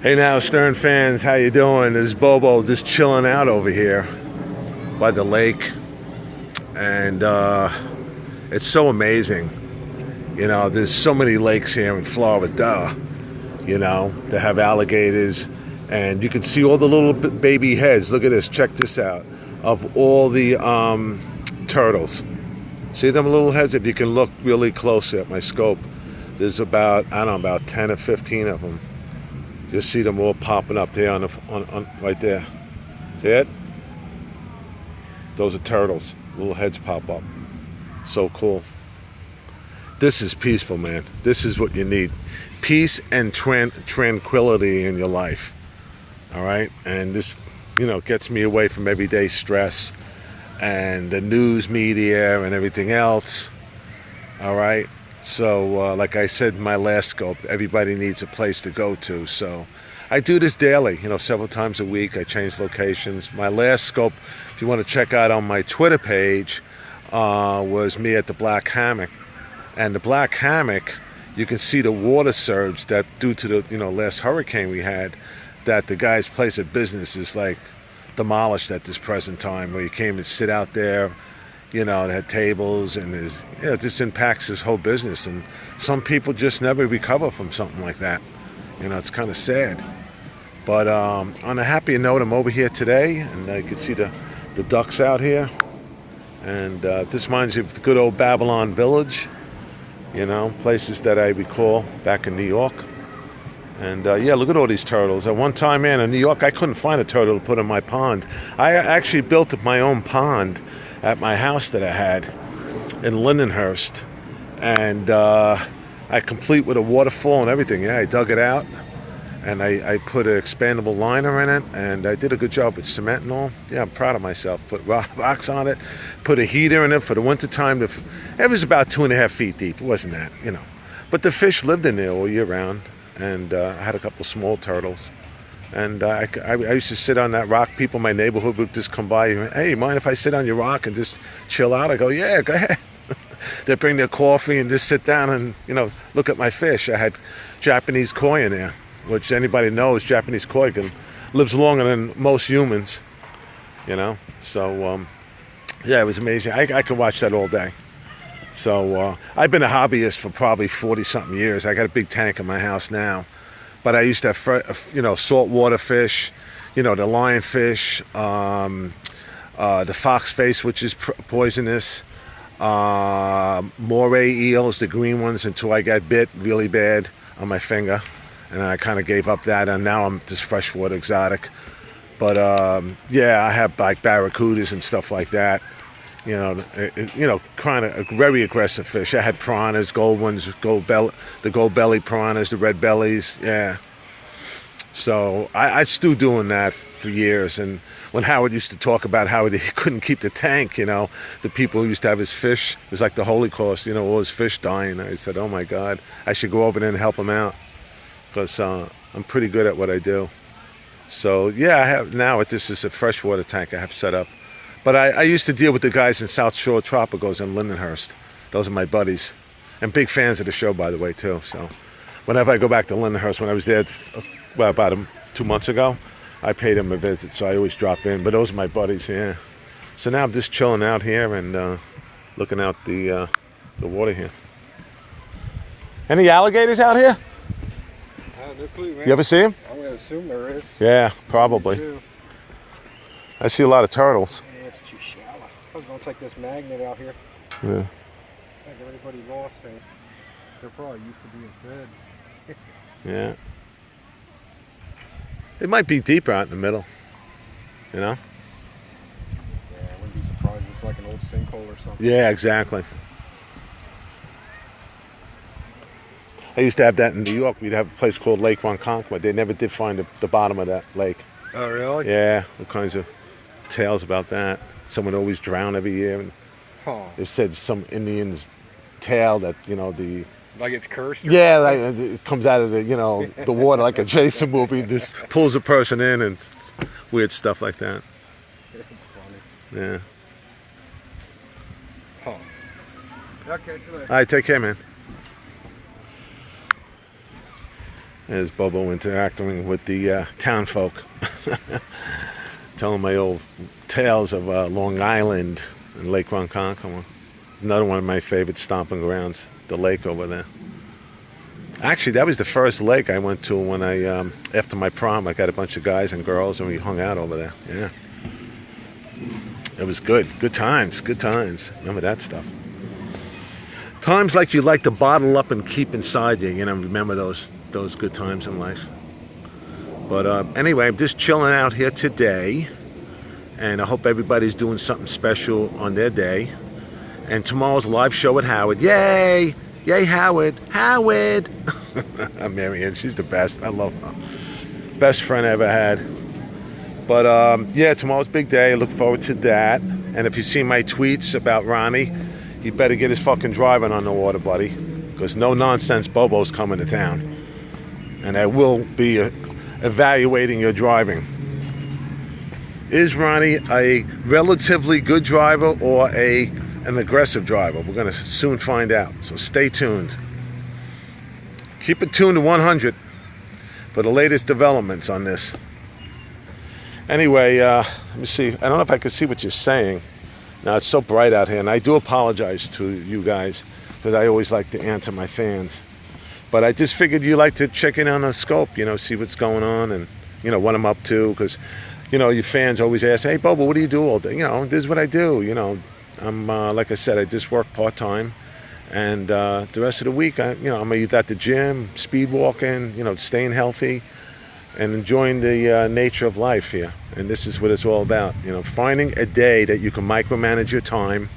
Hey now, Stern fans, how you doing? This is Bobo, just chilling out over here by the lake, and it's so amazing. You know, there's so many lakes here in Florida. That have alligators, and you can see all the little baby heads. Look at this. Check this out. Of all the turtles, see them little heads. If you can look really close at my scope, there's about I don't know about 10 or 15 of them. You'll see them all popping up there on right there. See it? Those are turtles. Little heads pop up. So cool. This is peaceful, man. This is what you need. Peace and tranquility in your life. All right? And this, gets me away from everyday stress and the news media and everything else. All right? So, like I said in my last scope, everybody needs a place to go to. So, I do this daily, several times a week. I change locations. My last scope, if you want to check out on my Twitter page, was me at the Black Hammock. And the Black Hammock, you can see the water surge that due to the last hurricane we had, that the guy's place of business is like demolished at this present time, where you came and sit out there. They had tables, and this impacts his whole business. And some people just never recover from something like that. It's kind of sad. But on a happier note, I'm over here today, and I can see the ducks out here. And this reminds me of the good old Babylon Village, places that I recall back in New York. And look at all these turtles. At one time, man, in New York, I couldn't find a turtle to put in my pond. I actually built my own pond at my house that I had in Lindenhurst, and I complete with a waterfall and everything. Yeah, I dug it out, and I put an expandable liner in it, and I did a good job with cement and all. Yeah, I'm proud of myself. Put rocks on it, put a heater in it for the winter time. It was about 2.5 feet deep. It wasn't that, but the fish lived in there all year round, and I had a couple of small turtles. And I used to sit on that rock. People in my neighborhood would just come by. Hey, mind if I sit on your rock and just chill out? I go, yeah, go ahead. They'd bring their coffee and just sit down and, look at my fish. I had Japanese koi in there, which anybody knows Japanese koi lives longer than most humans, So, it was amazing. I could watch that all day. So I've been a hobbyist for probably 40-something years. I got a big tank in my house now. But I used to have, saltwater fish, the lionfish, the foxface, which is poisonous, moray eels, the green ones, until I got bit really bad on my finger. And I kind of gave up that, and now I'm just freshwater exotic. But, I have like barracudas and stuff like that. Kind of very aggressive fish. I had piranhas, gold ones, the gold belly piranhas, the red bellies, yeah. So I still doing that for years. And when Howard used to talk about how he couldn't keep the tank, the people who used to have his fish, it was like the Holocaust, all his fish dying. I said, oh my God, I should go over there and help him out, because I'm pretty good at what I do. So I have now. This is a freshwater tank I have set up. But I used to deal with the guys in South Shore Tropicals in Lindenhurst. Those are my buddies. And big fans of the show, by the way, too. So whenever I go back to Lindenhurst, when I was there, about 2 months ago, I paid them a visit. So I always drop in. But those are my buddies, yeah. So now I'm just chilling out here and looking out the water here. Any alligators out here? I have no clue, man. You ever see them? I'm going to assume there is. Yeah, probably. I see a lot of turtles. It's too shallow. I was going to take this magnet out here. Yeah. I think everybody lost there. They're probably used to being fed. Yeah. It might be deeper out in the middle. Yeah, I wouldn't be surprised if it's like an old sinkhole or something. Yeah, exactly. I used to have that in New York. We'd have a place called Lake Ronkonkoma. They never did find the bottom of that lake. Oh, really? Yeah, all kinds of tales about that. Someone always drowned every year. And they said some Indian's tale that, like it's cursed? Yeah, like it comes out of the water like a Jason movie. Just pulls a person in and weird stuff like that. It's funny. Yeah. Okay, see you later. All right, take care, man. There's Bobo interacting with the town folk. Telling my old tales of Long Island and Lake Ronkonkoma. Another one of my favorite stomping grounds, the lake over there. Actually, that was the first lake I went to when I, after my prom, I got a bunch of guys and girls and we hung out over there. Yeah. It was good. Good times. Good times. Remember that stuff. Times like you like to bottle up and keep inside you. Remember those good times in life. But anyway, I'm just chilling out here today. And I hope everybody's doing something special on their day. And tomorrow's a live show with Howard. Yay! Yay, Howard! Howard! Marianne, she's the best. I love her. Best friend I ever had. But yeah, tomorrow's a big day. I look forward to that. And if you see my tweets about Ronnie, you better get his fucking driving on the water, buddy. Because no nonsense Bobo's coming to town. And I will be evaluating your driving. Is Ronnie a relatively good driver or an aggressive driver? We're going to soon find out. So stay tuned. Keep it tuned to 100 for the latest developments on this. Anyway, let me see. I don't know if I can see what you're saying. Now, it's so bright out here, and I do apologize to you guys because I always like to answer my fans. But I just figured you like to check in on the scope, see what's going on and, what I'm up to. Because, your fans always ask, hey, Bobo, what do you do all day? This is what I do, I'm, like I said, I just work part-time. And the rest of the week, I'm either at the gym, speed walking, staying healthy, and enjoying the nature of life here. And this is what it's all about, finding a day that you can micromanage your time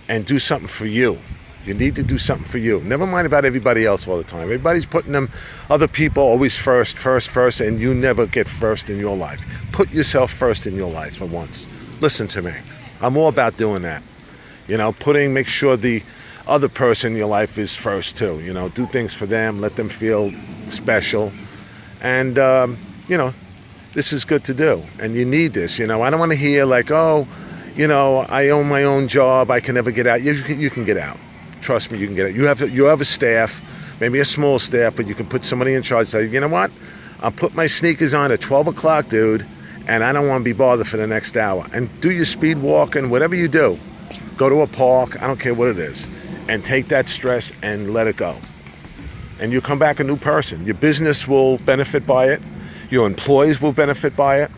and do something for you. You need to do something for you. Never mind about everybody else all the time. Everybody's putting other people always first, and you never get first in your life. Put yourself first in your life for once. Listen to me. I'm all about doing that. Make sure the other person in your life is first too. Do things for them, let them feel special. And, this is good to do. And you need this, I don't want to hear like, oh, I own my own job, I can never get out. You can get out. Trust me, you can get out. You have a staff, maybe a small staff, but you can put somebody in charge. Say, you know what? I'll put my sneakers on at 12 o'clock, dude, and I don't want to be bothered for the next hour. And do your speed walking, whatever you do. Go to a park, I don't care what it is, and take that stress and let it go. And you come back a new person. Your business will benefit by it. Your employees will benefit by it.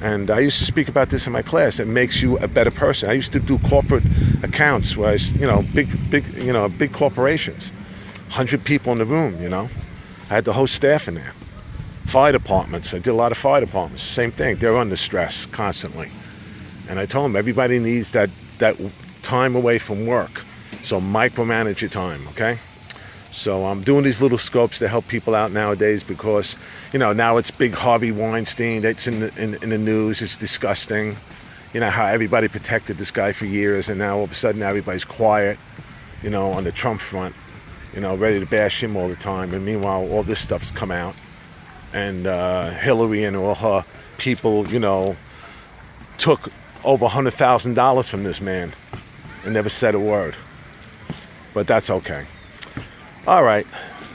And I used to speak about this in my class. It makes you a better person. I used to do corporate accounts where big corporations, 100 people in the room. I had the whole staff in there. Fire departments. I did a lot of fire departments. Same thing. They're under stress constantly. And I told them everybody needs that time away from work. So micromanage your time. Okay. So I'm doing these little scopes to help people out nowadays because, now it's big Harvey Weinstein that's in the news. It's disgusting. How everybody protected this guy for years and now all of a sudden everybody's quiet, on the Trump front, ready to bash him all the time. And meanwhile, all this stuff's come out. And Hillary and all her people, took over $100,000 from this man and never said a word. But that's okay. All right,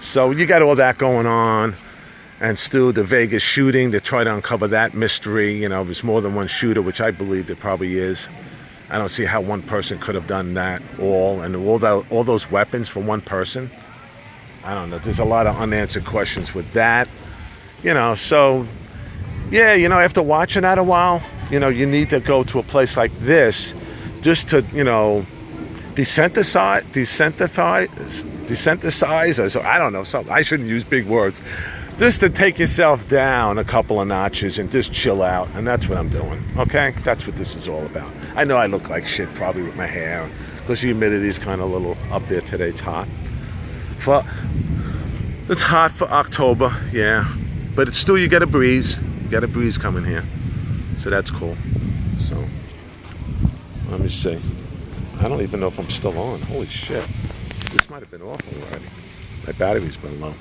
so you got all that going on, and still the Vegas shooting to try to uncover that mystery. There's more than one shooter, which I believe there probably is. I don't see how one person could have done that and all those weapons for one person. I don't know. There's a lot of unanswered questions with that. So yeah, after watching that a while, you need to go to a place like this just to, desensitize, so I don't know, I shouldn't use big words, just to take yourself down a couple of notches and just chill out, and that's what I'm doing, okay? That's what this is all about. I know I look like shit probably with my hair, because the humidity's kind of a little up there today. It's hot. It's hot for October, yeah, but it's still, you get a breeze coming here, so that's cool. So, let me see. I don't even know if I'm still on. Holy shit. This might have been off already. My battery's been low.